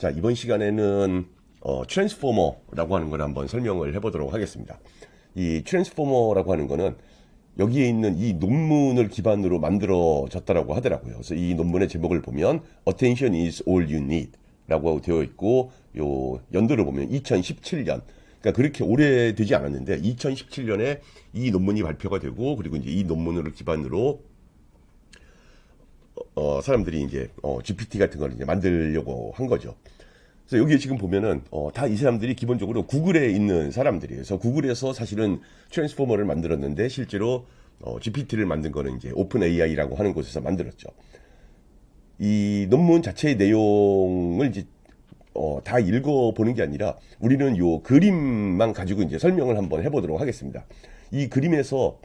자, 이번 시간에는 트랜스포머라고 하는 걸 한번 설명을 해보도록 하겠습니다. 이 트랜스포머라고 하는 거는 여기에 있는 이 논문을 기반으로 만들어졌다라고 하더라고요. 그래서 이 논문의 제목을 보면 Attention is all you need 라고 되어 있고, 요 연도를 보면 2017년. 그러니까 그렇게 오래되지 않았는데 2017년에 이 논문이 발표가 되고, 그리고 이제 이 논문을 기반으로 사람들이 이제 GPT 같은 걸 이제 만들려고 한 거죠. 그래서 여기에 지금 보면은 다 이 사람들이 기본적으로 구글에 있는 사람들이에요. 그래서 구글에서 사실은 트랜스포머를 만들었는데 실제로 GPT를 만든 거는 이제 오픈 AI라고 하는 곳에서 만들었죠. 이 논문 자체의 내용을 이제 다 읽어보는 게 아니라 우리는 요 그림만 가지고 이제 설명을 한번 해보도록 하겠습니다. 이 그림에서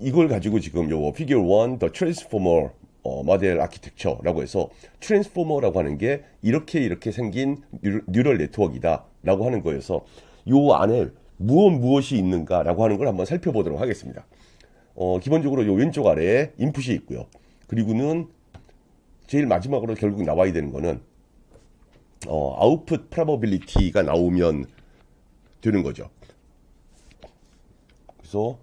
이걸 가지고 지금 요 Figure 1, The Transformer 모델 아키텍처라고 해서 트랜스포머라고 하는 게 이렇게 생긴 뉴럴 네트워크이다 라고 하는 거여서 요 안에 무엇이 있는가 라고 하는 걸 한번 살펴보도록 하겠습니다. 기본적으로 요 왼쪽 아래에 인풋이 있고요. 그리고는 제일 마지막으로 결국 나와야 되는 거는 아웃풋 프로버빌리티가 나오면 되는 거죠. 그래서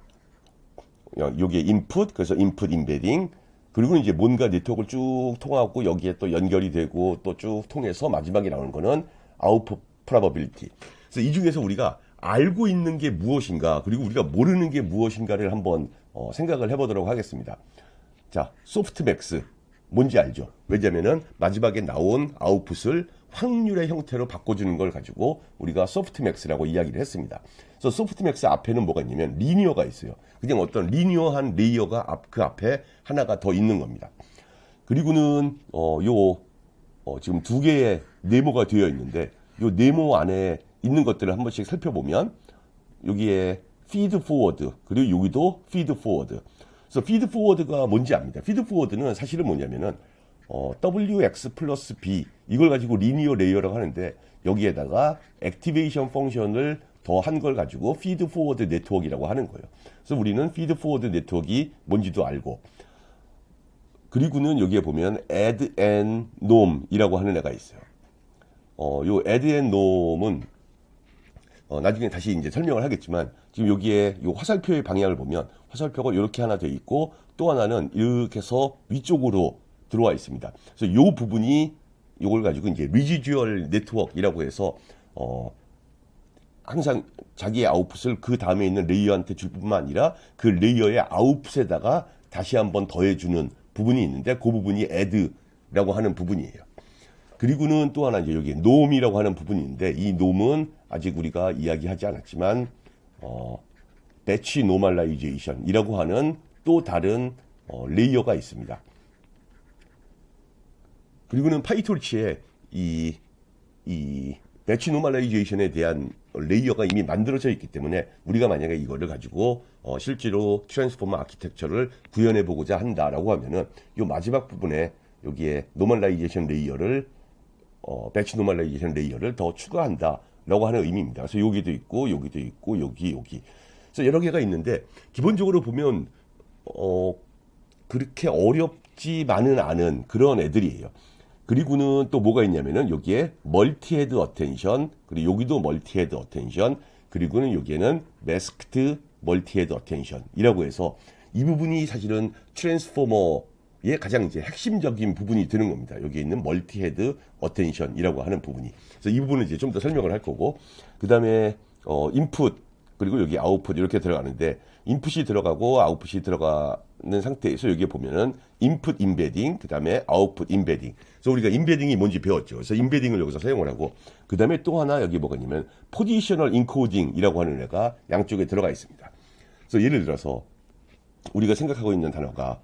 요게 인풋, 그래서 인풋 임베딩, 그리고 이제 뭔가 네트워크를 쭉 통하고 여기에 또 연결이 되고 또 쭉 통해서 마지막에 나오는 거는 아웃풋 프로버빌리티. 그래서 이 중에서 우리가 알고 있는 게 무엇인가, 그리고 우리가 모르는 게 무엇인가를 한번 생각을 해보도록 하겠습니다. 자, 소프트맥스 뭔지 알죠? 왜냐면은 마지막에 나온 아웃풋을 확률의 형태로 바꿔주는 걸 가지고 우리가 소프트맥스라고 이야기를 했습니다. 그래서 소프트맥스 앞에는 뭐가 있냐면 리니어가 있어요. 그냥 어떤 리니어한 레이어가 그 앞에 하나가 더 있는 겁니다. 그리고는 지금 두 개의 네모가 되어 있는데 요 네모 안에 있는 것들을 한 번씩 살펴보면 여기에 feed forward, 그리고 여기도 feed forward. 그래서 feed forward가 뭔지 압니다. feed forward는 사실은 뭐냐면은 WX 플러스 B 이걸 가지고 리니어 레이어라고 하는데 여기에다가 액티베이션 펑션을 더 한 걸 가지고 feed forward 네트워크라고 하는 거예요. 그래서 우리는 feed forward 네트워크가 뭔지도 알고, 그리고는 여기에 보면 add and norm이라고 하는 애가 있어요. 요 add and norm은 나중에 다시 이제 설명을 하겠지만 지금 여기에 요 화살표의 방향을 보면 화살표가 이렇게 하나 되어 있고 또 하나는 이렇게 해서 위쪽으로 들어와 있습니다. 그래서 요 부분이 요걸 가지고 이제 리지듀얼 네트워크라고 해서 항상 자기의 아웃풋을 그 다음에 있는 레이어한테 줄 뿐만 아니라 그 레이어의 아웃풋에다가 다시 한번 더해주는 부분이 있는데 그 부분이 add라고 하는 부분이에요. 그리고는 또 하나 이제 여기 norm이라고 하는 부분이 있는데 이 norm은 아직 우리가 이야기하지 않았지만 batch normalization이라고 하는 또 다른 레이어가 있습니다. 그리고는 파이토르치에 이 배치 노멀라이제이션에 대한 레이어가 이미 만들어져 있기 때문에 우리가 만약에 이거를 가지고 실제로 트랜스포머 아키텍처를 구현해 보고자 한다라고 하면은 요 마지막 부분에 여기에 노멀라이제이션 레이어를 배치 노멀라이제이션 레이어를 더 추가한다라고 하는 의미입니다. 그래서 여기도 있고 여기도 있고 여기 그래서 여러 개가 있는데 기본적으로 보면 그렇게 어렵지만은 않은 그런 애들이에요. 그리고는 또 뭐가 있냐면은 여기에 멀티헤드 어텐션, 그리고 여기도 멀티헤드 어텐션, 그리고는 여기에는 매스크드 멀티헤드 어텐션이라고 해서 이 부분이 사실은 트랜스포머의 가장 이제 핵심적인 부분이 되는 겁니다. 여기에 있는 멀티헤드 어텐션이라고 하는 부분이. 그래서 이 부분은 이제 좀 더 설명을 할 거고, 그 다음에 인풋, 그리고 여기 아웃풋 이렇게 들어가는데 인풋이 들어가고 아웃풋이 들어가는 상태에서 여기에 보면은 인풋 임베딩, 그 다음에 아웃풋 임베딩. 그래서 우리가 임베딩이 뭔지 배웠죠. 그래서 임베딩을 여기서 사용을 하고, 그 다음에 또 하나 여기 뭐가 있냐면 포지셔널 인코딩이라고 하는 애가 양쪽에 들어가 있습니다. 그래서 예를 들어서 우리가 생각하고 있는 단어가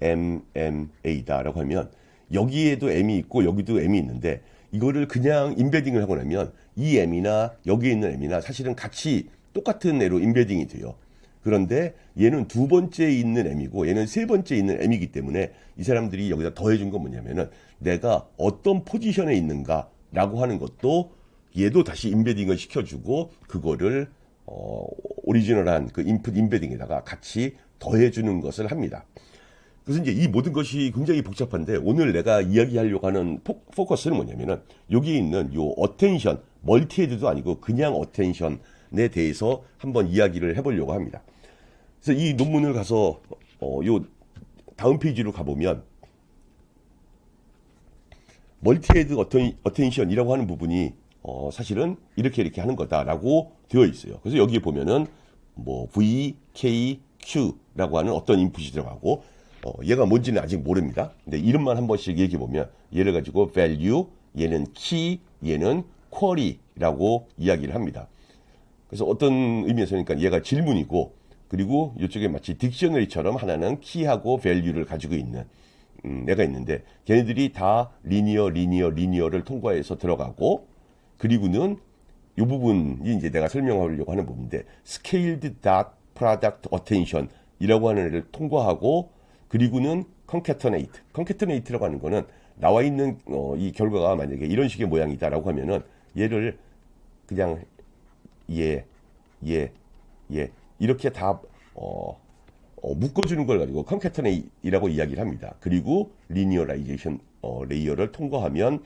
EMMA다라고 하면 여기에도 M이 있고 여기도 M이 있는데 이거를 그냥 임베딩을 하고 나면 이 M이나 여기에 있는 M이나 사실은 같이 똑같은 애로 임베딩이 돼요. 그런데 얘는 두 번째 있는 M이고 얘는 세 번째 있는 M이기 때문에 이 사람들이 여기다 더해준 건 뭐냐면은 내가 어떤 포지션에 있는가라고 하는 것도 얘도 다시 임베딩을 시켜주고 그거를 오리지널한 그 인풋 임베딩에다가 같이 더해주는 것을 합니다. 그래서 이제 이 모든 것이 굉장히 복잡한데 오늘 내가 이야기하려고 하는 포커스는 뭐냐면은 여기에 있는 요 어텐션, 멀티헤드도 아니고 그냥 어텐션에 대해서 한번 이야기를 해보려고 합니다. 그래서 이 논문을 가서 요 다음 페이지로 가보면 멀티헤드 어텐션이라고 하는 부분이 사실은 이렇게 하는 거다라고 되어 있어요. 그래서 여기에 보면은 뭐 V, K, Q라고 하는 어떤 인풋이 들어가고 얘가 뭔지는 아직 모릅니다. 근데 이름만 한 번씩 얘기해 보면 얘를 가지고 value, 얘는 key, 얘는 query라고 이야기를 합니다. 그래서 어떤 의미에서 그러니까 얘가 질문이고 그리고 이쪽에 마치 딕셔너리처럼 하나는 key하고 value를 가지고 있는 애가 있는데 걔네들이 다 리니어를 통과해서 들어가고 그리고는 이 부분이 이제 내가 설명하려고 하는 부분인데 scaled dot product attention이라고 하는 애를 통과하고 그리고는 concatenate라고 하는 거는 나와 있는 이 결과가 만약에 이런 식의 모양이다라고 하면은 얘를 그냥 얘 이렇게 다 묶어주는 걸 가지고 concatenate이라고 이야기를 합니다. 그리고 linearization 레이어를 통과하면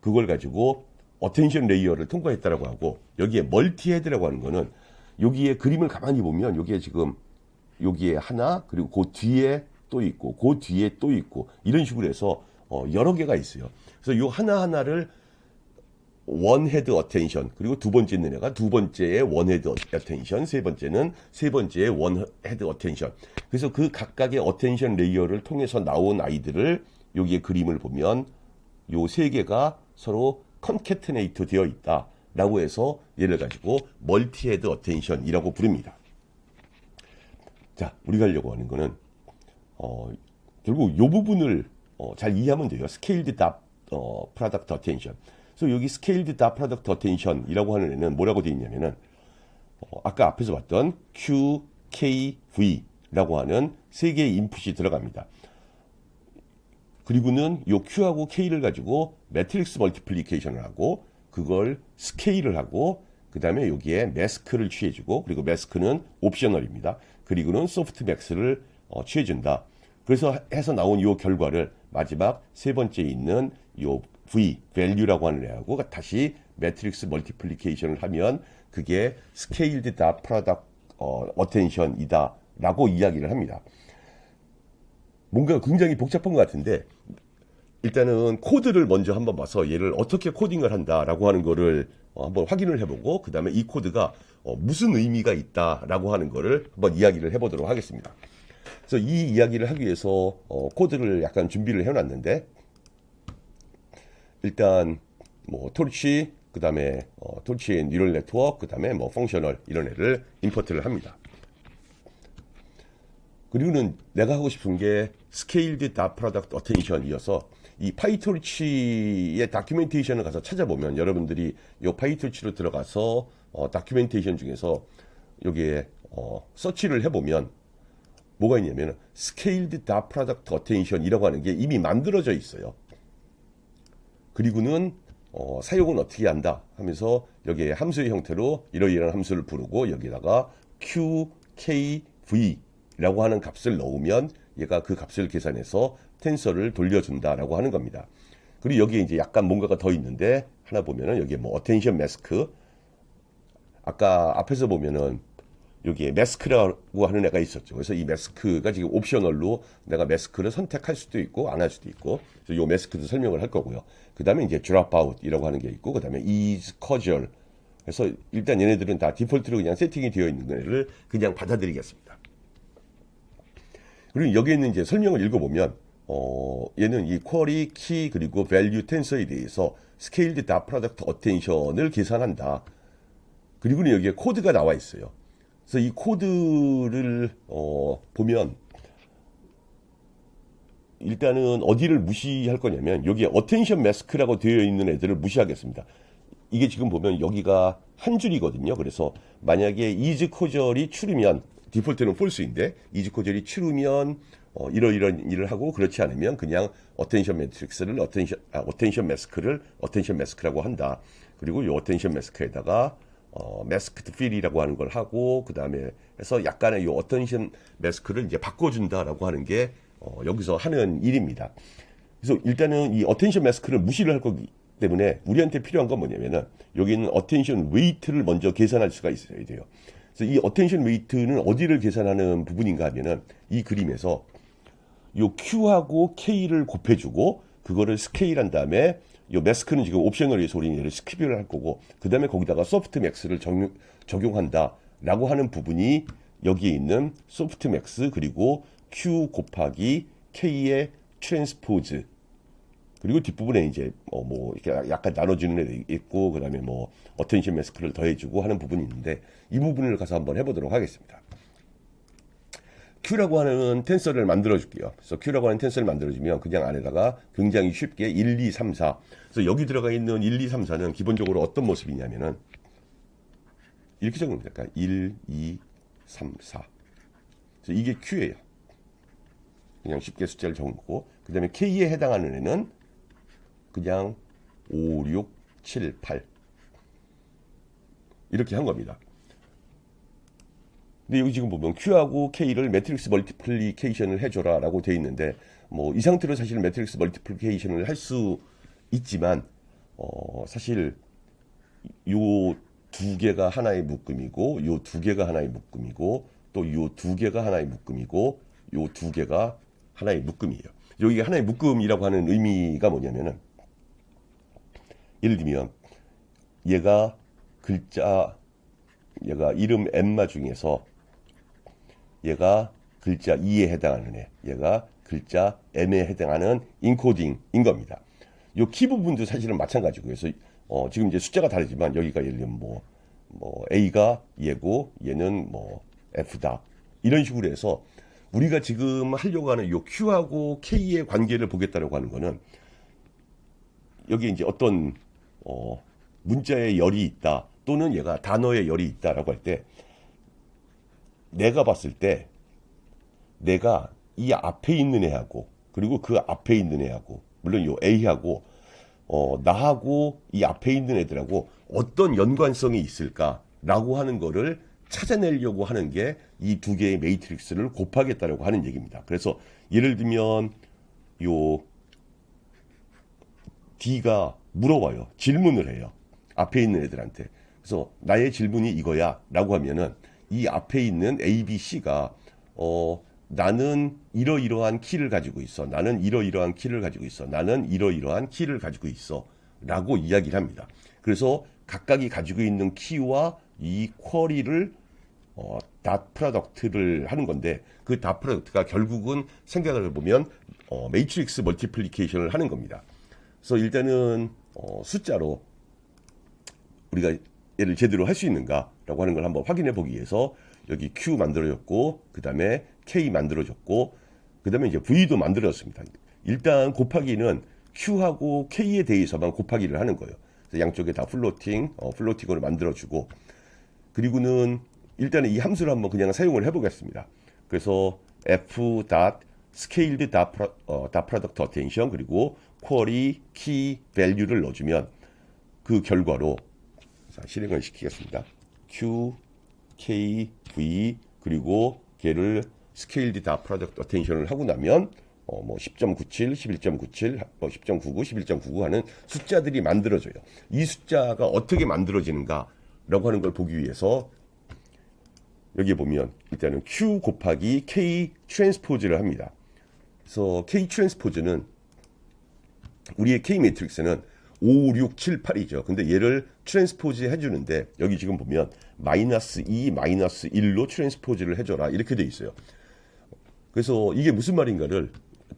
그걸 가지고 어텐션 레이어를 통과했다라고 하고 여기에 멀티헤드라고 하는 거는 여기에 그림을 가만히 보면 여기에 지금 여기에 하나 그리고 그 뒤에 또 있고 그 뒤에 또 있고 이런 식으로 해서 여러 개가 있어요. 그래서 요 하나하나를 원헤드 어텐션 그리고 두 번째 있는 애가 두 번째의 원헤드 어텐션 세 번째는 세 번째의 원헤드 어텐션 그래서 그 각각의 어텐션 레이어를 통해서 나온 아이들을 여기에 그림을 보면 요 세 개가 서로 컨캐트네이트 되어 있다라고 해서 얘를 가지고 멀티헤드 어텐션이라고 부릅니다. 자, 우리가 하려고 하는 거는 결국 이 부분을 잘 이해하면 돼요. 스케일드 답 프로덕트 어텐션. 그래서 여기 스케일드 답 프로덕트 어텐션이라고 하는 애는 뭐라고 되어 있냐면은 아까 앞에서 봤던 Q, K, V라고 하는 세 개의 인풋이 들어갑니다. 그리고는 요 Q하고 K를 가지고 매트릭스 멀티플리케이션을 하고 그걸 스케일을 하고 그 다음에 여기에 매스크를 취해주고 그리고 매스크는 옵셔널입니다. 그리고는 소프트맥스를 취해준다. 그래서 해서 나온 요 결과를 마지막 세 번째에 있는 요 V, value라고 하는 애하고 다시 매트릭스 멀티플리케이션을 하면 그게 scaled dot product attention이다 라고 이야기를 합니다. 뭔가 굉장히 복잡한 것 같은데 일단은 코드를 먼저 한번 봐서 얘를 어떻게 코딩을 한다라고 하는 거를 한번 확인을 해보고 그 다음에 이 코드가 무슨 의미가 있다라고 하는 거를 한번 이야기를 해보도록 하겠습니다. 그래서 이 이야기를 하기 위해서 코드를 약간 준비를 해놨는데 일단 뭐 토르치 그 다음에 토르치 뉴럴 네트워크 그 다음에 뭐 펑셔널 이런 애를 임포트를 합니다. 그리고는 내가 하고 싶은 게 스케일드 다 프로덕트 어텐션이어서 이 파이토르치의 다큐멘테이션을 가서 찾아보면 여러분들이 이 파이토르치로 들어가서 다큐멘테이션 중에서 여기에 서치를 해보면 뭐가 있냐면 스케일드 다 프로덕트 어텐션이라고 하는 게 이미 만들어져 있어요. 그리고는 사용은 어떻게 한다 하면서 여기에 함수의 형태로 이러이러한 함수를 부르고 여기다가 Q, K, V라고 하는 값을 넣으면 얘가 그 값을 계산해서 텐서를 돌려준다라고 하는 겁니다. 그리고 여기에 이제 약간 뭔가가 더 있는데 하나 보면은 여기에 뭐 어텐션 매스크 아까 앞에서 보면은 여기에 매스크라고 하는 애가 있었죠. 그래서 이 매스크가 지금 옵셔널로 내가 매스크를 선택할 수도 있고 안 할 수도 있고 그래서 이 매스크도 설명을 할 거고요. 그 다음에 이제 dropout이라고 하는 게 있고 그 다음에 is casual 그래서 일단 얘네들은 다 디폴트로 그냥 세팅이 되어 있는 거를 그냥 받아들이겠습니다. 그리고 여기에 있는 이제 설명을 읽어보면 얘는 이 쿼리, 키 그리고 밸류 텐서에 대해서 스케일드 다 프로덕트 어텐션을 계산한다. 그리고는 여기에 코드가 나와 있어요. 그래서 이 코드를 보면 일단은 어디를 무시할 거냐면 여기에 어텐션 매스크라고 되어 있는 애들을 무시하겠습니다. 이게 지금 보면 여기가 한 줄이거든요. 그래서 만약에 is 코절이 추르면 디폴트는 false인데 is 코절이 추르면 이러이런 일을 하고 그렇지 않으면 그냥 어텐션 매트릭스를 어텐션 매스크라고 한다. 그리고 이 어텐션 매스크에다가 masked fill이라고 하는 걸 하고 그 다음에 해서 약간의 이 어텐션 매스크를 이제 바꿔준다라고 하는 게 여기서 하는 일입니다. 그래서 일단은 이 어텐션 마스크를 무시를 할 거기 때문에 우리한테 필요한 건 뭐냐면은 여기는 어텐션 웨이트를 먼저 계산할 수가 있어야 돼요. 그래서 이 어텐션 웨이트는 어디를 계산하는 부분인가 하면은 이 그림에서 요 Q하고 K를 곱해주고 그거를 스케일한 다음에 요 마스크는 지금 옵셔널 해서 우리는 얘를 스킵을 할 거고 그 다음에 거기다가 소프트맥스를 적용한다라고 하는 부분이 여기에 있는 소프트맥스 그리고 Q 곱하기 K의 트랜스포즈 그리고 뒷부분에 이제 뭐 이렇게 약간 나눠주는 애 있고 그다음에 뭐 어텐션 마스크를 더해주고 하는 부분이 있는데 이 부분을 가서 한번 해보도록 하겠습니다. Q라고 하는 텐서를 만들어 줄게요. 그래서 Q라고 하는 텐서를 만들어 주면 그냥 안에다가 굉장히 쉽게 1, 2, 3, 4. 그래서 여기 들어가 있는 1, 2, 3, 4는 기본적으로 어떤 모습이냐면은 이렇게 적으면 될까요? 1, 2, 3, 4. 그래서 이게 Q예요. 그냥 쉽게 숫자를 적은 거고 그 다음에 K에 해당하는 애는 그냥 5, 6, 7, 8 이렇게 한 겁니다. 근데 여기 지금 보면 Q하고 K를 매트릭스 멀티플리케이션을 해줘라 라고 되어 있는데 뭐 이 상태로 사실 매트릭스 멀티플리케이션을 할 수 있지만 사실 요 두 개가 하나의 묶음이고 요 두 개가 하나의 묶음이고 또 요 두 개가 하나의 묶음이고 요 두 개가 하나의 묶음이에요. 여기 하나의 묶음이라고 하는 의미가 뭐냐면은 예를 들면 얘가 이름 엠마 중에서 얘가 글자 E에 해당하는 애, 얘가 글자 M에 해당하는 인코딩인 겁니다. 요 키 부분도 사실은 마찬가지고 그래서 지금 이제 숫자가 다르지만 여기가 예를 들면 뭐 A가 얘고 얘는 뭐 F다 이런 식으로 해서 우리가 지금 하려고 하는 요 Q하고 K의 관계를 보겠다라고 하는 거는 여기 이제 어떤 문자의 열이 있다 또는 얘가 단어의 열이 있다라고 할 때 내가 봤을 때 내가 이 앞에 있는 애하고 그리고 그 앞에 있는 애하고 물론 요 A하고 나하고 이 앞에 있는 애들하고 어떤 연관성이 있을까라고 하는 거를 찾아내려고 하는 게 이 두 개의 매트릭스를 곱하겠다라고 하는 얘기입니다. 그래서 예를 들면 요 D가 물어봐요. 질문을 해요. 앞에 있는 애들한테. 그래서 나의 질문이 이거야 라고 하면은 이 앞에 있는 A, B, C가 나는 이러이러한 키를 가지고 있어. 나는 이러이러한 키를 가지고 있어. 나는 이러이러한 키를 가지고 있어. 라고 이야기를 합니다. 그래서 각각이 가지고 있는 키와 이 쿼리를 닷 프로덕트를 하는 건데 그 닷 프로덕트가 결국은 생각을 해보면 매트릭스 멀티플리케이션을 하는 겁니다. 그래서 일단은 숫자로 우리가 얘를 제대로 할 수 있는가라고 하는 걸 한번 확인해 보기 위해서 여기 Q 만들어졌고 그 다음에 K 만들어졌고 그 다음에 이제 V도 만들어졌습니다. 일단 곱하기는 Q하고 K에 대해서만 곱하기를 하는 거예요. 그래서 양쪽에 다 플로팅으로 만들어주고 그리고는 일단은 이 함수를 한번 그냥 사용을 해보겠습니다. 그래서 f scaled product attention 그리고 query key value를 넣어주면 그 결과로 자, 실행을 시키겠습니다. q, k, v 그리고 걔를 scaled product attention을 하고 나면 뭐 10.97, 11.97, 10.99, 11.99 하는 숫자들이 만들어져요. 이 숫자가 어떻게 만들어지는가라고 하는 걸 보기 위해서 여기 보면 일단은 Q 곱하기 K 트랜스포즈를 합니다. 그래서 K 트랜스포즈는 우리의 K 매트릭스는 5, 6, 7, 8이죠. 근데 얘를 트랜스포즈 해주는데 여기 지금 보면 마이너스 2, 마이너스 1로 트랜스포즈를 해줘라 이렇게 돼 있어요. 그래서 이게 무슨 말인가를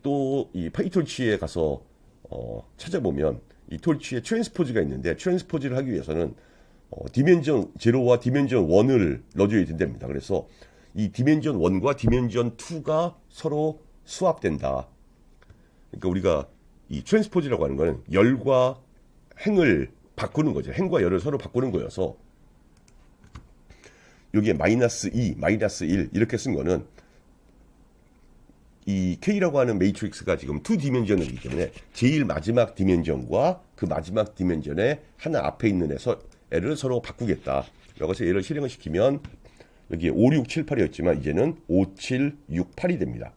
또 이 파이톨치에 가서 찾아보면 이 톨치에 트랜스포즈가 있는데 트랜스포즈를 하기 위해서는 디멘전 0와 디멘전 1을 넣어줘야 된답니다. 그래서 이 디멘전 1과 디멘전 2가 서로 수합된다. 그러니까 우리가 이 트랜스포즈라고 하는 거는 열과 행을 바꾸는 거죠. 행과 열을 서로 바꾸는 거여서 여기에 마이너스 2, 마이너스 1 이렇게 쓴 거는 이 K라고 하는 매트릭스가 지금 2디멘전이기 때문에 제일 마지막 디멘전과 그 마지막 디멘전의 하나 앞에 있는 애를 서로 바꾸겠다. 여기서 얘를 실행을 시키면 여기에 5, 6, 7, 8이었지만 이제는 5, 7, 6, 8이 됩니다.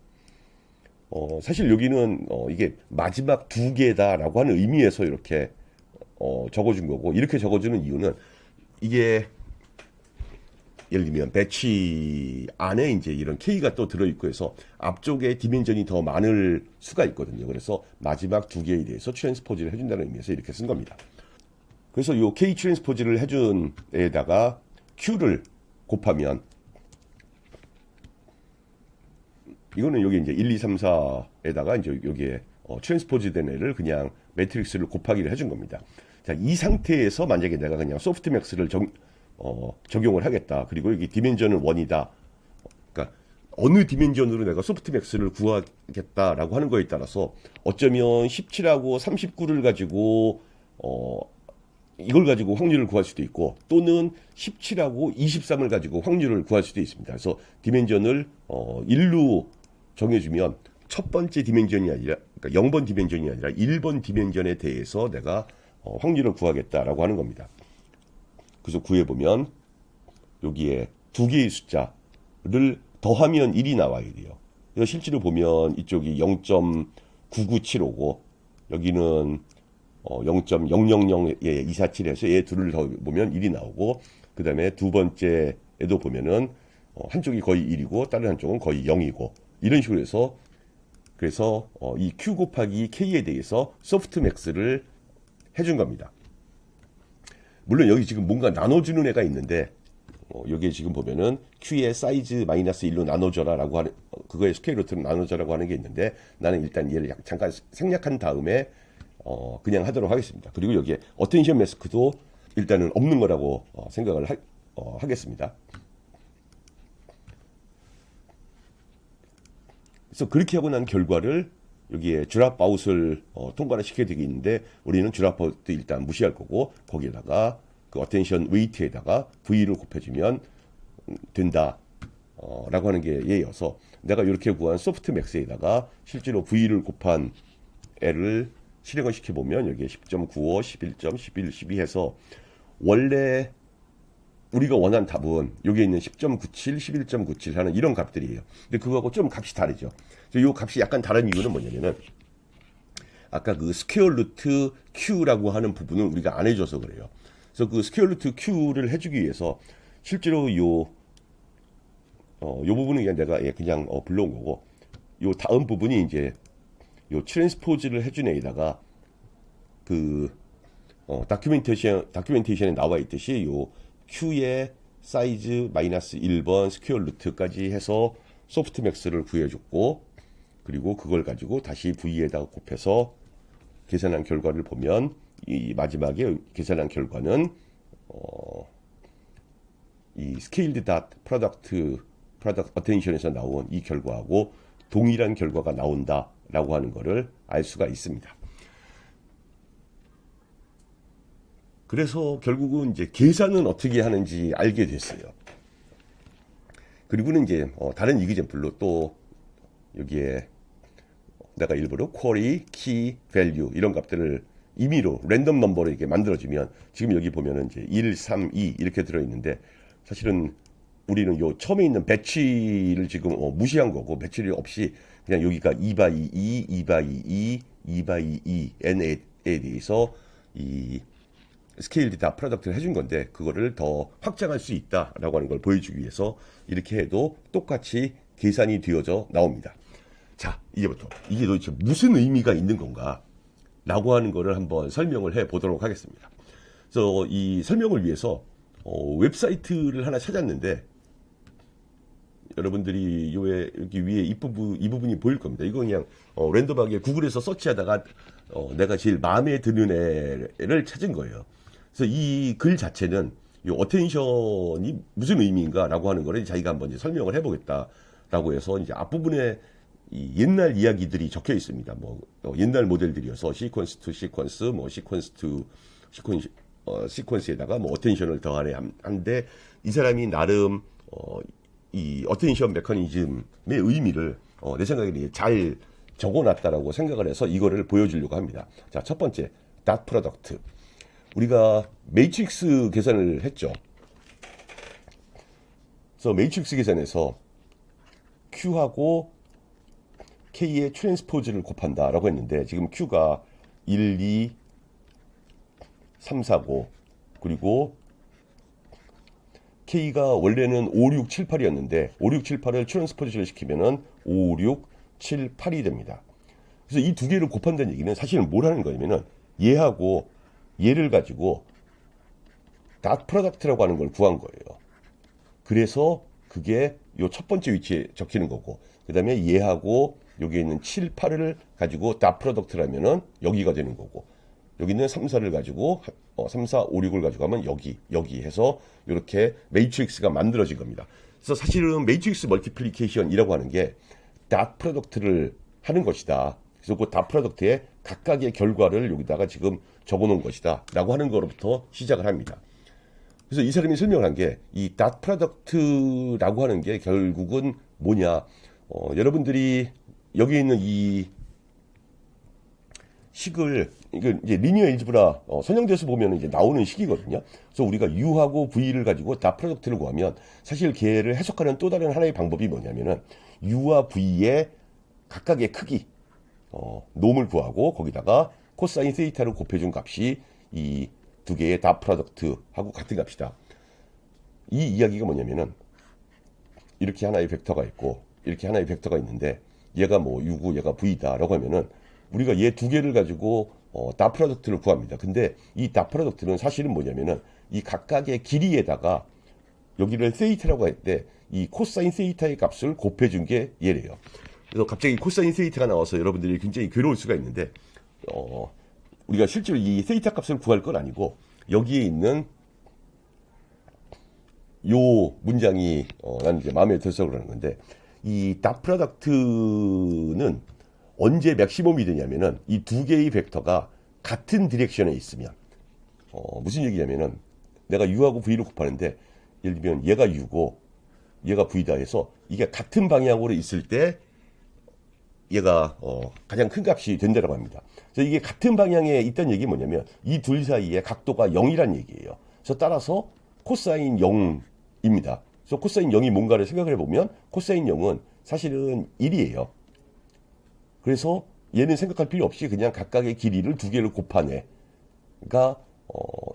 사실 여기는 이게 마지막 두 개다라고 하는 의미에서 이렇게 적어준 거고, 이렇게 적어주는 이유는 이게 예를 들면 배치 안에 이제 이런 K가 또 들어있고 해서 앞쪽에 디멘전이 더 많을 수가 있거든요. 그래서 마지막 두 개에 대해서 트랜스포즈를 해준다는 의미에서 이렇게 쓴 겁니다. 그래서 이 K 트랜스포즈를 해준 애에다가 Q를 곱하면, 이거는 여기 이제 1, 2, 3, 4에다가 이제 여기에 트랜스포즈 된 애를 그냥 매트릭스를 곱하기를 해준 겁니다. 자, 이 상태에서 만약에 내가 그냥 소프트맥스를 적용을 하겠다. 그리고 여기 디멘전은 1이다. 그러니까 어느 디멘전으로 내가 소프트맥스를 구하겠다라고 하는 거에 따라서 어쩌면 17하고 39를 가지고 이걸 가지고 확률을 구할 수도 있고, 또는 17하고 23을 가지고 확률을 구할 수도 있습니다. 그래서 디멘전을 1로 정해주면 첫 번째 디멘전이 아니라, 그러니까 0번 디멘전이 아니라 1번 디멘전에 대해서 내가 확률을 구하겠다라고 하는 겁니다. 그래서 구해보면 여기에 두 개의 숫자를 더하면 1이 나와야 돼요. 그래서 실제로 보면 이쪽이 0.997오고 여기는 0.000에 247해서 얘 둘을 더 보면 1이 나오고, 그 다음에 두 번째에도 보면은 한쪽이 거의 1이고 다른 한쪽은 거의 0이고, 이런 식으로 해서, 그래서 이 Q 곱하기 K에 대해서 소프트맥스를 해준 겁니다. 물론 여기 지금 뭔가 나눠주는 애가 있는데, 여기에 지금 보면은 Q의 사이즈 마이너스 1로 나눠줘라라고 하는, 그거의 스퀘어 루트로 나눠줘라고 하는 게 있는데, 나는 일단 얘를 잠깐 생략한 다음에 그냥 하도록 하겠습니다. 그리고 여기에 어텐션 매스크도 일단은 없는 거라고 생각을 하겠습니다. 그래서 그렇게 하고 난 결과를 여기에 드랍아웃을 통과를 시켜야 되겠는데, 우리는 드랍아웃도 일단 무시할 거고, 거기에다가 그 어텐션 웨이트에다가 V를 곱해주면 된다 라고 하는 게 얘여서, 내가 이렇게 구한 소프트맥스에다가 실제로 V를 곱한 애를 실행을 시켜보면 여기에 10.95, 11점, 11, 12 해서 원래 우리가 원하는 답은 여기에 있는 10.97, 11.97 하는 이런 값들이에요. 근데 그거하고 좀 값이 다르죠. 이 값이 약간 다른 이유는 뭐냐면은, 아까 그 스퀘어 루트 Q라고 하는 부분을 우리가 안 해줘서 그래요. 그래서 그 스퀘어 루트 Q를 해주기 위해서 실제로 요 부분은 그냥 불러온 거고, 요 다음 부분이 이제 요 트랜스포즈를 해준 애에다가 그 다큐멘테이션에 나와 있듯이 요 Q의 사이즈 마이너스 1번 스퀘어 루트까지 해서 소프트맥스를 구해줬고, 그리고 그걸 가지고 다시 V에다가 곱해서 계산한 결과를 보면, 이 마지막에 계산한 결과는 이 스케일드 닷 프로덕트 어텐션에서 나온 이 결과하고 동일한 결과가 나온다라고 하는 것을 알 수가 있습니다. 그래서 결국은 이제 계산은 어떻게 하는지 알게 됐어요. 그리고는 이제 다른 이그젠플로 또 여기에 내가 일부러 쿼리, 키, 밸류 이런 값들을 임의로 랜덤 넘버로 이렇게 만들어주면, 지금 여기 보면은 이제 1, 3, 2 이렇게 들어있는데, 사실은 우리는 요 처음에 있는 배치를 지금 무시한 거고, 배치를 없이 그냥 여기가 2by 2, 2by 2, 2by 2 n에 대해서 이 스케일드 다 프로덕트를 해준 건데, 그거를 더 확장할 수 있다라고 하는 걸 보여주기 위해서 이렇게 해도 똑같이 계산이 되어져 나옵니다. 자, 이제부터 이게 도대체 무슨 의미가 있는 건가 라고 하는 거를 한번 설명을 해 보도록 하겠습니다. 그래서 이 설명을 위해서 웹사이트를 하나 찾았는데, 여러분들이 여기 위에 이 부분이 보일 겁니다. 이거 그냥 랜덤하게 구글에서 서치하다가 내가 제일 마음에 드는 애를 찾은 거예요. 그래서 이 글 자체는 이 어텐션이 무슨 의미인가라고 하는 거를 자기가 한번 이제 설명을 해보겠다라고 해서, 이제 앞부분에 이 옛날 이야기들이 적혀 있습니다. 뭐 옛날 모델들이어서 시퀀스 투 시퀀스, 뭐 시퀀스 투 시퀀스에다가 뭐 어텐션을 더하네 한데, 이 사람이 나름 이 어텐션 메커니즘의 의미를 내 생각에 잘 적어놨다라고 생각을 해서 이거를 보여주려고 합니다. 자, 첫 번째 닷 프로덕트. 우리가 매트릭스 계산을 했죠. 그래서 매트릭스 계산에서 Q하고 K의 트랜스포즈를 곱한다라고 했는데 지금 Q가 1, 2, 3, 4, 5 그리고 K가 원래는 5, 6, 7, 8이었는데 5, 6, 7, 8을 트랜스포즈를 시키면은 5, 6, 7, 8이 됩니다. 그래서 이 두 개를 곱한다는 얘기는 사실은 뭘 하는 거냐면은 얘하고 얘를 가지고 닷 프로덕트라고 하는 걸 구한 거예요. 그래서 그게 요 첫 번째 위치에 적히는 거고 그 다음에 얘하고 여기에 있는 7, 8을 가지고 닷 프로덕트라면은 여기가 되는 거고 여기 있는 3, 4를 가지고 3, 4, 5, 6을 가지고 하면 여기 해서 이렇게 매트릭스가 만들어진 겁니다. 그래서 사실은 매트릭스 멀티플리케이션이라고 하는 게 닷 프로덕트를 하는 것이다. 그래서 그 닷 프로덕트의 각각의 결과를 여기다가 지금 적어놓은 것이다 라고 하는 거로부터 시작을 합니다. 그래서 이 사람이 설명을 한 게 이 닷 프로덕트라고 하는 게 결국은 뭐냐 여러분들이 여기 있는 이 식을 이게 이제 리니어 일지브라 선형돼서 보면 이제 나오는 식이거든요. 그래서 우리가 U하고 V를 가지고 닷 프로덕트를 구하면 사실 걔를 해석하는 또 다른 하나의 방법이 뭐냐면은 U와 V의 각각의 크기 놈을 구하고 거기다가 코사인 세이타를 곱해준 값이 이 두 개의 닷 프로덕트하고 같은 값이다. 이 이야기가 뭐냐면은 이렇게 하나의 벡터가 있고 이렇게 하나의 벡터가 있는데 얘가 뭐 U고 얘가 V다라고 하면은 우리가 얘 두 개를 가지고 닷 프로덕트를 구합니다. 근데 이 닷 프로덕트는 사실은 뭐냐면은 이 각각의 길이에다가 여기를 세이타라고 할 때 이 코사인 세이타의 값을 곱해준 게 얘래요. 그래서 갑자기 코사인 세이타가 나와서 여러분들이 굉장히 괴로울 수가 있는데 우리가 실제로 이 세이타 값을 구할 건 아니고 여기에 있는 요 문장이 나는 이제 마음에 들어서 그러는 건데 이 닷 프로덕트는 언제 맥시멈이 되냐면은 이 두 개의 벡터가 같은 디렉션에 있으면 무슨 얘기냐면은 내가 U하고 V를 곱하는데 예를 들면 얘가 U고 얘가 V다 해서 이게 같은 방향으로 있을 때 얘가 가장 큰 값이 된다고 합니다. 그래서 이게 같은 방향에 있다는 얘기 뭐냐면 이 둘 사이의 각도가 0이란 얘기예요. 그래서 따라서 코사인 0입니다. 그래서 코사인 0이 뭔가를 생각을 해보면 코사인 0은 사실은 1이에요. 그래서 얘는 생각할 필요 없이 그냥 각각의 길이를 두 개를 곱하네가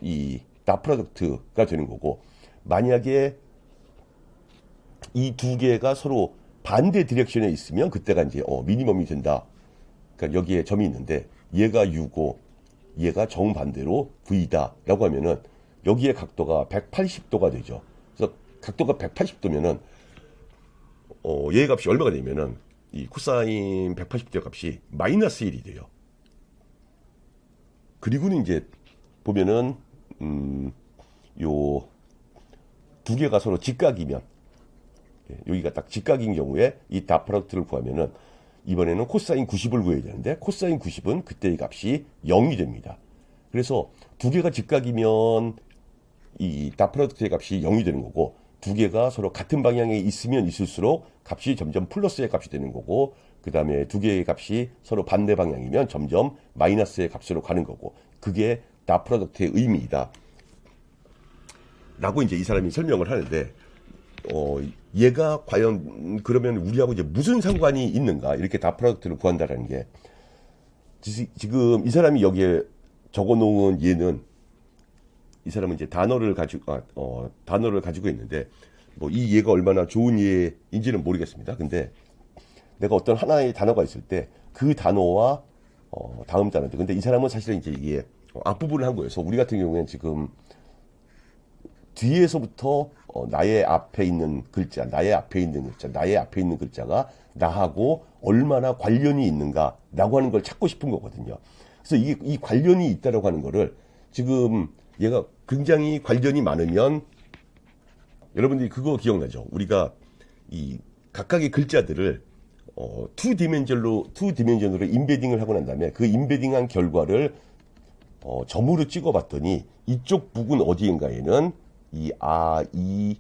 이 닷 프로덕트가 되는 거고 만약에 이 두 개가 서로 반대 디렉션에 있으면 그때가 이제 미니멈이 된다. 그러니까 여기에 점이 있는데 얘가 U고 얘가 정반대로 V다라고 하면은 여기에 각도가 180도가 되죠. 그래서 각도가 180도면은 얘 값이 얼마가 되면은 이 코사인 180도 값이 마이너스 1이 돼요. 그리고는 이제 보면은 요 두 개가 서로 직각이면 여기가 딱 직각인 경우에 이 닷 프로덕트를 구하면은 이번에는 코사인 90을 구해야 되는데 코사인 90은 그때의 값이 0이 됩니다. 그래서 두 개가 직각이면 이 닷 프로덕트의 값이 0이 되는 거고 두 개가 서로 같은 방향에 있으면 있을수록 값이 점점 플러스의 값이 되는 거고 그 다음에 두 개의 값이 서로 반대 방향이면 점점 마이너스의 값으로 가는 거고 그게 닷 프로덕트의 의미이다. 라고 이제 이 사람이 설명을 하는데 얘가 과연 그러면 우리하고 이제 무슨 상관이 있는가 이렇게 닷 프로덕트를 구한다라는 게 지금 이 사람이 여기에 적어놓은 얘는 이 사람은 이제 단어를 가지고 있는데 뭐 이 얘가 얼마나 좋은 얘인지는 모르겠습니다. 근데 내가 어떤 하나의 단어가 있을 때 그 단어와 다음 단어들 근데 이 사람은 사실은 이제 이게 앞부분을 한 거예요. 그래서 우리 같은 경우에는 지금 뒤에서부터 나의 앞에 있는 글자, 나의 앞에 있는 글자가 나하고 얼마나 관련이 있는가라고 하는 걸 찾고 싶은 거거든요. 그래서 이 관련이 있다라고 하는 거를 지금 얘가 굉장히 관련이 많으면 여러분들이 그거 기억나죠? 우리가 이 각각의 글자들을 투 디멘전으로 인베딩을 하고 난 다음에 그 인베딩한 결과를 점으로 찍어봤더니 이쪽 부분 어디인가에는 이 이,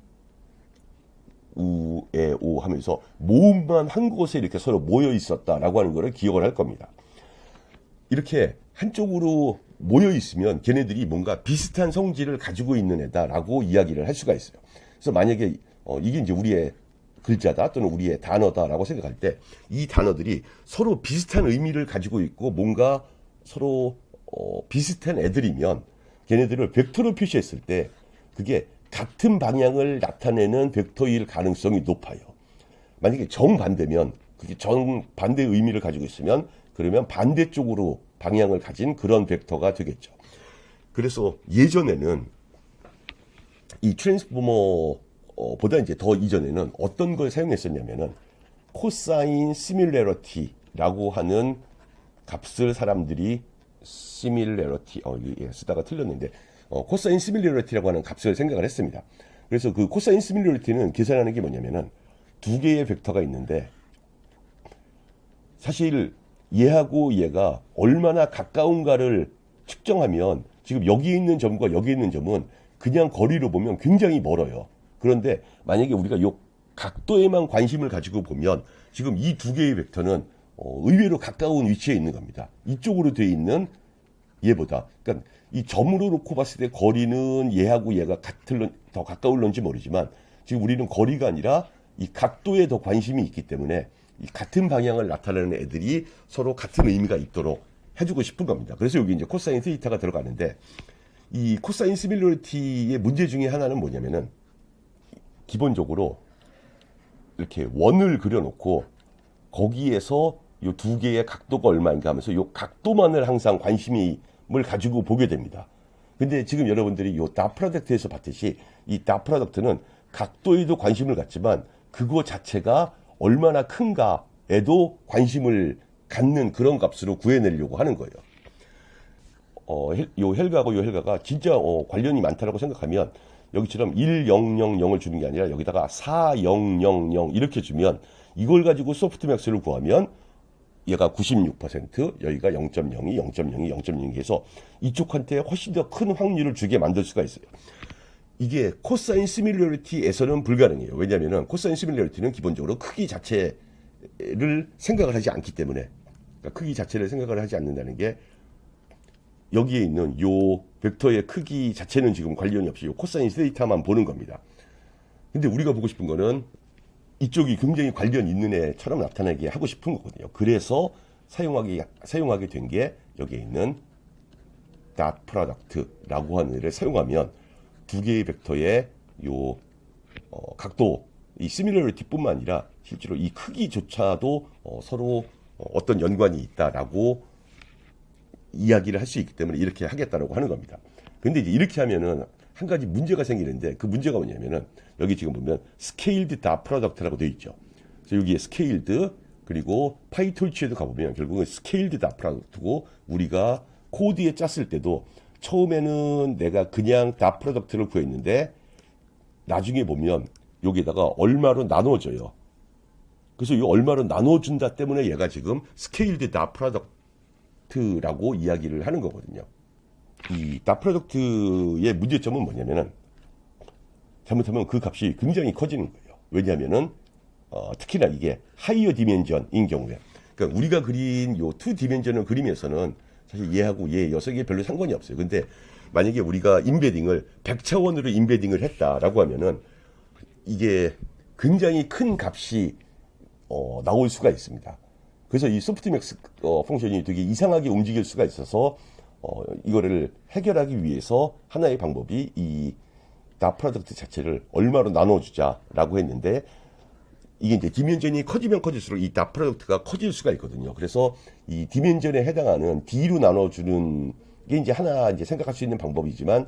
우, 에, 오 하면서 모음만 한 곳에 이렇게 서로 모여 있었다라고 하는 것을 기억을 할 겁니다. 이렇게 한쪽으로 모여 있으면 걔네들이 뭔가 비슷한 성질을 가지고 있는 애다라고 이야기를 할 수가 있어요. 그래서 만약에 이게 이제 우리의 글자다 또는 우리의 단어다라고 생각할 때 이 단어들이 서로 비슷한 의미를 가지고 있고 뭔가 서로 비슷한 애들이면 걔네들을 벡터로 표시했을 때 그게 같은 방향을 나타내는 벡터일 가능성이 높아요. 만약에 정반대면 그게 정반대 의미를 가지고 있으면 그러면 반대쪽으로 방향을 가진 그런 벡터가 되겠죠. 그래서 예전에는 이 트랜스포머보다 이제 더 이전에는 어떤 걸 사용했었냐면은 코사인 시뮬레러티라고 하는 값을 사람들이 시뮬레러티 쓰다가 틀렸는데 코사인 시뮬레러티라고 하는 값을 생각을 했습니다. 그래서 그 코사인 시뮬레러티는 계산하는 게 뭐냐면은 두 개의 벡터가 있는데 사실 얘하고 얘가 얼마나 가까운가를 측정하면 지금 여기 있는 점과 여기 있는 점은 그냥 거리로 보면 굉장히 멀어요. 그런데 만약에 우리가 이 각도에만 관심을 가지고 보면 지금 이 두 개의 벡터는 의외로 가까운 위치에 있는 겁니다. 이쪽으로 돼 있는 얘보다. 그러니까 이 점으로 놓고 봤을 때 거리는 얘하고 얘가 더 가까울런지 모르지만 지금 우리는 거리가 아니라 이 각도에 더 관심이 있기 때문에 이 같은 방향을 나타내는 애들이 서로 같은 의미가 있도록 해주고 싶은 겁니다. 그래서 여기 이제 코사인 세이타가 들어가는데 이 코사인 시뮬러리티의 문제 중에 하나는 뭐냐면은 기본적으로 이렇게 원을 그려놓고 거기에서 이 두 개의 각도가 얼마인가 하면서 이 각도만을 항상 관심을 가지고 보게 됩니다. 근데 지금 여러분들이 이 닷 프로덕트에서 봤듯이 이 닷 프로덕트는 각도에도 관심을 갖지만 그거 자체가 얼마나 큰가에도 관심을 갖는 그런 값으로 구해내려고 하는 거예요. 요 헬가하고 요 헬가가 진짜 관련이 많다라고 생각하면 여기처럼 1000을 주는 게 아니라 여기다가 4000 이렇게 주면 이걸 가지고 소프트맥스를 구하면 얘가 96%, 여기가 0.02, 0.02, 0.02 해서 이쪽한테 훨씬 더 큰 확률을 주게 만들 수가 있어요. 이게 코사인 시뮬러리티에서는 불가능해요. 왜냐하면 코사인 시뮬러리티는 기본적으로 크기 자체를 생각을 하지 않기 때문에 그러니까 크기 자체를 생각을 하지 않는다는 게 여기에 있는 요 벡터의 크기 자체는 지금 관련이 없이 요 코사인 데이터만 보는 겁니다. 근데 우리가 보고 싶은 거는 이쪽이 굉장히 관련 있는 애처럼 나타나게 하고 싶은 거거든요. 그래서 사용하게 된 게 여기에 있는 닷 프로덕트라고 하는 애를 사용하면 두 개의 벡터의 요 각도, 이 시뮬러리티뿐만 아니라 실제로 이 크기조차도 서로 어떤 연관이 있다라고 이야기를 할 수 있기 때문에 이렇게 하겠다라고 하는 겁니다. 근데 이제 이렇게 하면은 한 가지 문제가 생기는데 그 문제가 뭐냐면은 여기 지금 보면 스케일드 닷 프로덕트라고 되어 있죠. 그래서 여기에 스케일드 그리고 파이톨치에도 가보면 결국은 스케일드 닷 프로덕트고 우리가 코드에 짰을 때도 처음에는 내가 그냥 닷 프로덕트를 구했는데 나중에 보면 여기에다가 얼마로 나눠줘요. 그래서 이 얼마로 나눠준다 때문에 얘가 지금 스케일드 닷 프로덕트라고 이야기를 하는 거거든요. 이 닷 프로덕트의 문제점은 뭐냐면은 잘못하면 그 값이 굉장히 커지는 거예요. 왜냐하면은 특히나 이게 하이어 디멘전인 경우에 그러니까 우리가 그린 요 투 디멘전을 그림에서는 사실 얘하고 얘 녀석이 별로 상관이 없어요. 근데 만약에 우리가 인베딩을 100차원으로 인베딩을 했다라고 하면은 이게 굉장히 큰 값이 나올 수가 있습니다. 그래서 이 소프트맥스 펑션이 되게 이상하게 움직일 수가 있어서 이거를 해결하기 위해서 하나의 방법이 이 닷 프로덕트 자체를 얼마로 나눠주자라고 했는데 이게 이제 디멘전이 커지면 커질수록 이 닷 프로덕트가 커질 수가 있거든요. 그래서 이 디멘전에 해당하는 D로 나눠주는 게 이제 하나 이제 생각할 수 있는 방법이지만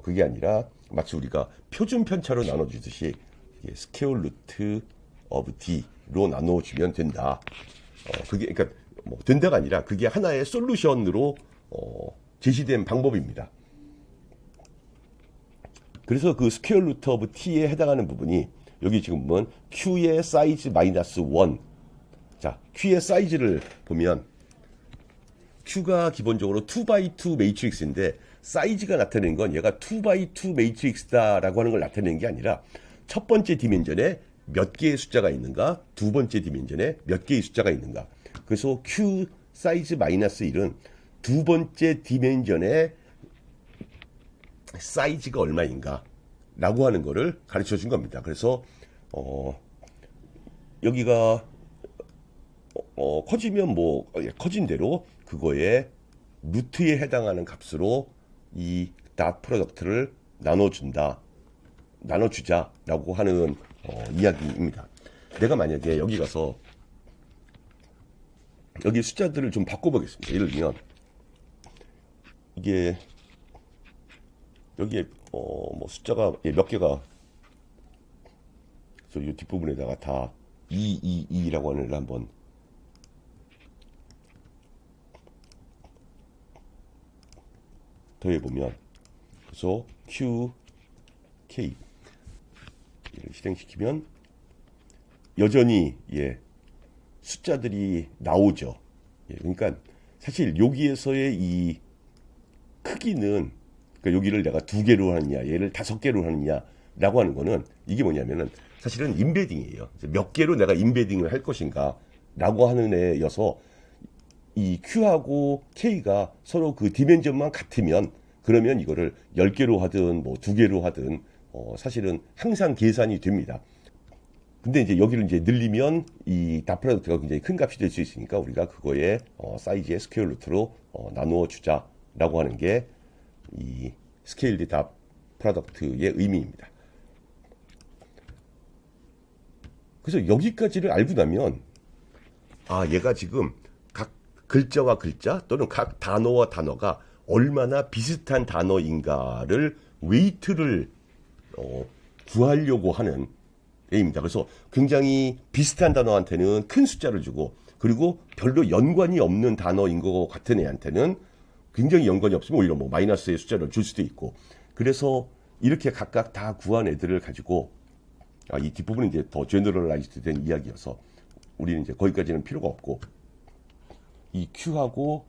그게 아니라 마치 우리가 표준 편차로 나눠주듯이 스퀘어 루트 오브 D로 나눠주면 된다. 그게 그러니까 뭐 된다가 아니라 그게 하나의 솔루션으로 제시된 방법입니다. 그래서 그 스퀘어 루트 오브 t에 해당하는 부분이 여기 지금 보면 q의 사이즈 마이너스 1. 자, q의 사이즈를 보면 q가 기본적으로 2x2 매트릭스인데 사이즈가 나타내는 건 얘가 2x2 매트릭스다라고 하는 걸 나타내는 게 아니라 첫 번째 디멘전에 몇 개의 숫자가 있는가, 두 번째 디멘전에 몇 개의 숫자가 있는가. 그래서 q 사이즈 마이너스 1은 두 번째 디멘전에 사이즈가 얼마인가 라고 하는 거를 가르쳐 준 겁니다. 그래서 여기가 커지면 뭐 커진 대로 그거에 루트에 해당하는 값으로 이 닷 프로덕트를 나눠주자라고 하는 이야기입니다. 내가 만약에 여기 가서 여기 숫자들을 좀 바꿔보겠습니다. 예를 들면 이게 여기에 뭐 숫자가 몇 개가 그래서 이 뒷부분에다가 다 2라고 하는 걸 한번 더해보면 그래서 Q, K 를 실행시키면 여전히 숫자들이 나오죠. 그러니까 사실 여기에서의 이 크기는 그러니까 여기를 내가 2개로 하느냐 얘를 5개로 하느냐 라고 하는 거는 이게 뭐냐면은 사실은 임베딩이에요. 몇 개로 내가 임베딩을 할 것인가 라고 하는 애여서 이 Q하고 K가 서로 그 디멘전만 같으면 그러면 이거를 10개로 하든 뭐 2개로 하든 사실은 항상 계산이 됩니다. 근데 이제 여기를 이제 늘리면 이 닷 프로덕트가 굉장히 큰 값이 될 수 있으니까 우리가 그거의 사이즈의 스퀘어 루트로 나누어 주자라고 하는 게 이 스케일드 닷 프로덕트의 의미입니다. 그래서 여기까지를 알고 나면 얘가 지금 각 글자와 글자 또는 각 단어와 단어가 얼마나 비슷한 단어인가를 웨이트를 구하려고 하는 A입니다. 그래서 굉장히 비슷한 단어한테는 큰 숫자를 주고 그리고 별로 연관이 없는 단어인 것 같은 애한테는 굉장히 연관이 없으면 오히려 뭐 마이너스의 숫자를 줄 수도 있고 그래서 이렇게 각각 다 구한 애들을 가지고 이 뒷부분은 이제 더 제너럴라이즈드 된 이야기여서 우리는 이제 거기까지는 필요가 없고 이 Q하고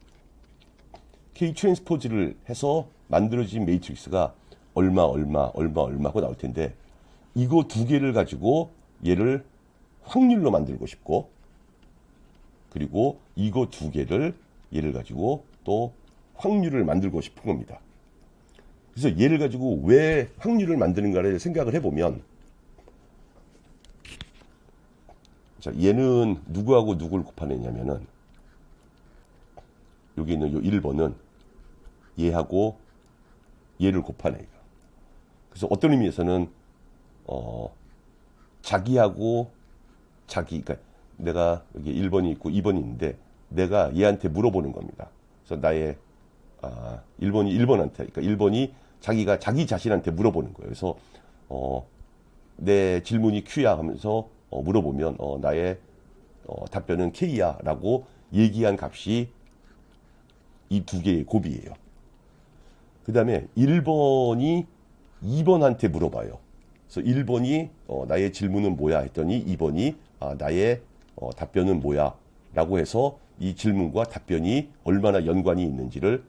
K 트랜스포즈를 해서 만들어진 매트릭스가 얼마고 나올 텐데 이거 2개를 가지고 얘를 확률로 만들고 싶고 그리고 이거 2개를 얘를 가지고 또 확률을 만들고 싶은 겁니다. 그래서 얘를 가지고 왜 확률을 만드는가를 생각을 해보면 자, 얘는 누구하고 누구를 곱하느냐면은 여기 있는 요 1번은 얘하고 얘를 곱하네. 그래서 어떤 의미에서는 자기하고 그러니까 내가 여기 1번이 있고 2번이 있는데 내가 얘한테 물어보는 겁니다. 그래서 나의 1번이 1번한테 그러니까 1번이 자기가 자기 자신한테 물어보는 거예요. 그래서 내 질문이 Q야 하면서 물어보면 나의 답변은 K야 라고 얘기한 값이 이 2개의 곱이에요. 그 다음에 1번이 2번한테 물어봐요. 그래서 1번이 나의 질문은 뭐야 했더니 2번이 나의 답변은 뭐야 라고 해서 이 질문과 답변이 얼마나 연관이 있는지를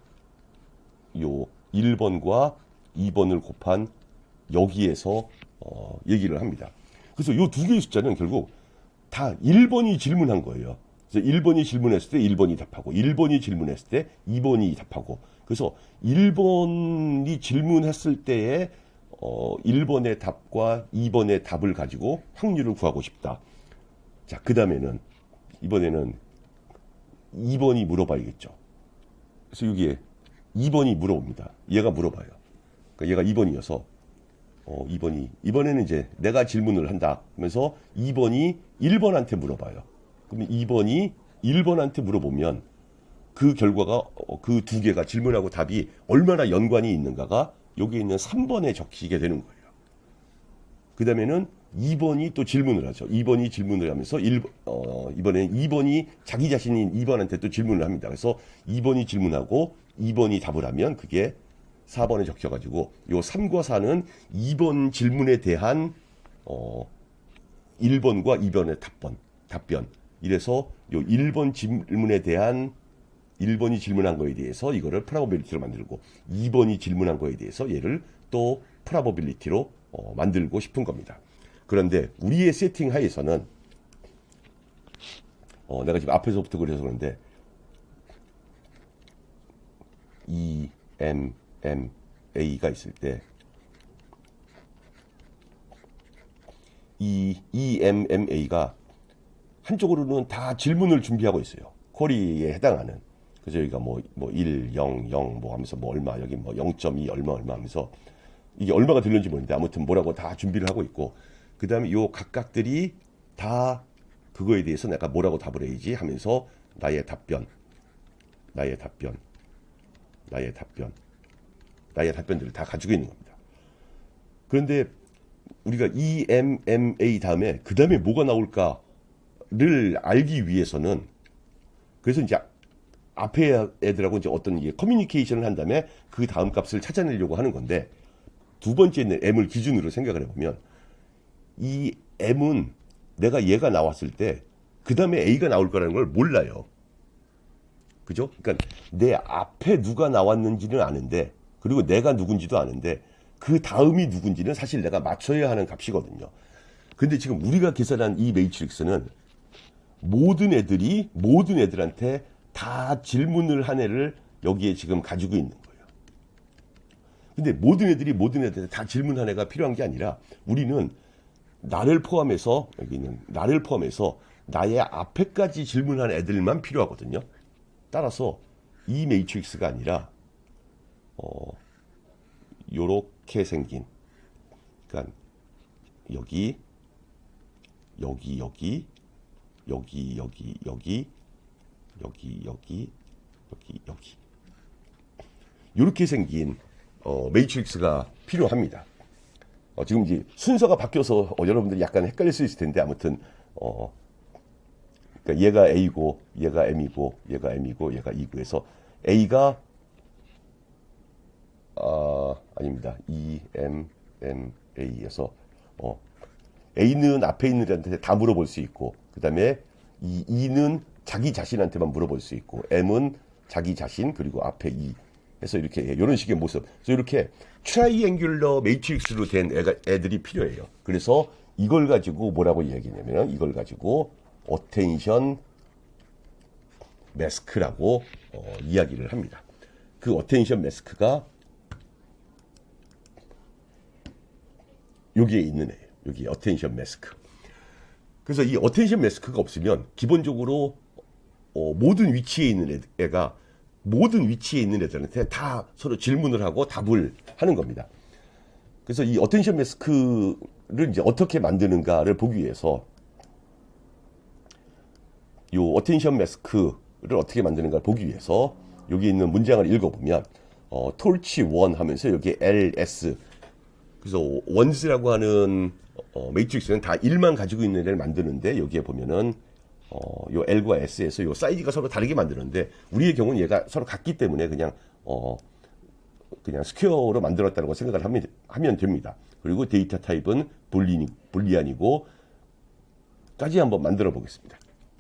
요 1번과 2번을 곱한 여기에서 얘기를 합니다. 그래서 요 2개의 숫자는 결국 다 1번이 질문한 거예요. 그래서 1번이 질문했을 때 1번이 답하고 1번이 질문했을 때 2번이 답하고 그래서 1번이 질문했을 때에 1번의 답과 2번의 답을 가지고 확률을 구하고 싶다. 자, 그 다음에는 이번에는 2번이 물어봐야겠죠. 그래서 여기에 2번이 물어봅니다. 얘가 물어봐요. 그러니까 얘가 2번이어서 이번에는 이제 내가 질문을 한다 하면서 2번이 1번한테 물어봐요. 그러면 2번이 1번한테 물어보면 그 결과가 그 2개가 질문하고 답이 얼마나 연관이 있는가가 여기 있는 3번에 적히게 되는 거예요. 그 다음에는 2번이 또 질문을 하죠. 2번이 질문을 하면서 이번에는 2번이 자기 자신인 2번한테 또 질문을 합니다. 그래서 2번이 질문하고 2번이 답을 하면 그게 4번에 적혀가지고 요 3과 4는 2번 질문에 대한 1번과 2번의 답변. 이래서 요 1번 질문에 대한 1번이 질문한 거에 대해서 이거를 프로바빌리티로 만들고 2번이 질문한 거에 대해서 얘를 또 프로바빌리티로 만들고 싶은 겁니다. 그런데 우리의 세팅 하에서는 내가 지금 앞에서부터 그래서 그런데 EMMA가 있을 때 이 EMMA가 한쪽으로는 다 질문을 준비하고 있어요. 쿼리에 해당하는. 그래서 여기가 뭐 1, 0, 0 뭐 하면서 뭐 얼마, 여기 뭐 0.2 얼마 하면서 이게 얼마가 들렸는지 모르는데 아무튼 뭐라고 다 준비를 하고 있고, 그 다음에 요 각각들이 다 그거에 대해서 내가 뭐라고 답을 해야지 하면서 나의 답변들을 다 가지고 있는 겁니다. 그런데 우리가 EMMA 다음에 그 다음에 뭐가 나올까를 알기 위해서는, 그래서 이제 앞에 애들하고 이제 어떤 커뮤니케이션을 한 다음에 그 다음 값을 찾아내려고 하는 건데, 두 번째 M을 기준으로 생각을 해보면 이 M은 내가 얘가 나왔을 때 그 다음에 A가 나올 거라는 걸 몰라요. 그죠? 그러니까 내 앞에 누가 나왔는지는 아는데, 그리고 내가 누군지도 아는데 그 다음이 누군지는 사실 내가 맞춰야 하는 값이거든요. 근데 지금 우리가 계산한 이 매트릭스는 모든 애들한테 다 질문을 한 애를 여기에 지금 가지고 있는 거예요. 근데 모든 애들한테 다 질문 한 애가 필요한 게 아니라, 우리는 나를 포함해서, 여기는 나를 포함해서 나의 앞에까지 질문한 애들만 필요하거든요. 따라서 이 매트릭스가 아니라 요렇게 생긴, 그러니까 여기 요렇게 생긴 매트릭스가 필요합니다. 지금 이제 순서가 바뀌어서 여러분들이 약간 헷갈릴 수 있을 텐데, 아무튼 그러니까 얘가 A고 얘가 M이고 얘가 M이고 얘가 E고 해서 A가 아닙니다. E, M, A에서 A는 앞에 있는 애한테 다 물어볼 수 있고, 그 다음에 E는 자기 자신한테만 물어볼 수 있고, M은 자기 자신 그리고 앞에 E 해서 이렇게 이런 식의 모습. 그래서 이렇게 트라이앵귤러 매트릭스로 된 애들이 필요해요. 그래서 이걸 가지고 뭐라고 이야기냐면, 이걸 가지고 어텐션 매스크라고 이야기를 합니다. 그 어텐션 매스크가 여기에 있는 애예요. 여기 어텐션 매스크. 그래서 이 어텐션 매스크가 없으면 기본적으로 모든 위치에 있는 애가 모든 위치에 있는 애들한테 다 서로 질문을 하고 답을 하는 겁니다. 그래서 이 어텐션 매스크를 이제 어떻게 만드는가를 보기 위해서, 이 어텐션 매스크를 어떻게 만드는가를 보기 위해서 여기 있는 문장을 읽어보면 torch 1 하면서 여기 ls, 그래서 원스라고 하는 매트릭스는 다 1만 가지고 있는 애를 만드는데, 여기에 보면은 요 L과 S에서 요 사이즈가 서로 다르게 만드는데, 우리의 경우는 얘가 서로 같기 때문에 그냥 스퀘어로 만들었다는 거 생각을 하면 됩니다. 그리고 데이터 타입은 불리안이고 까지 한번 만들어 보겠습니다.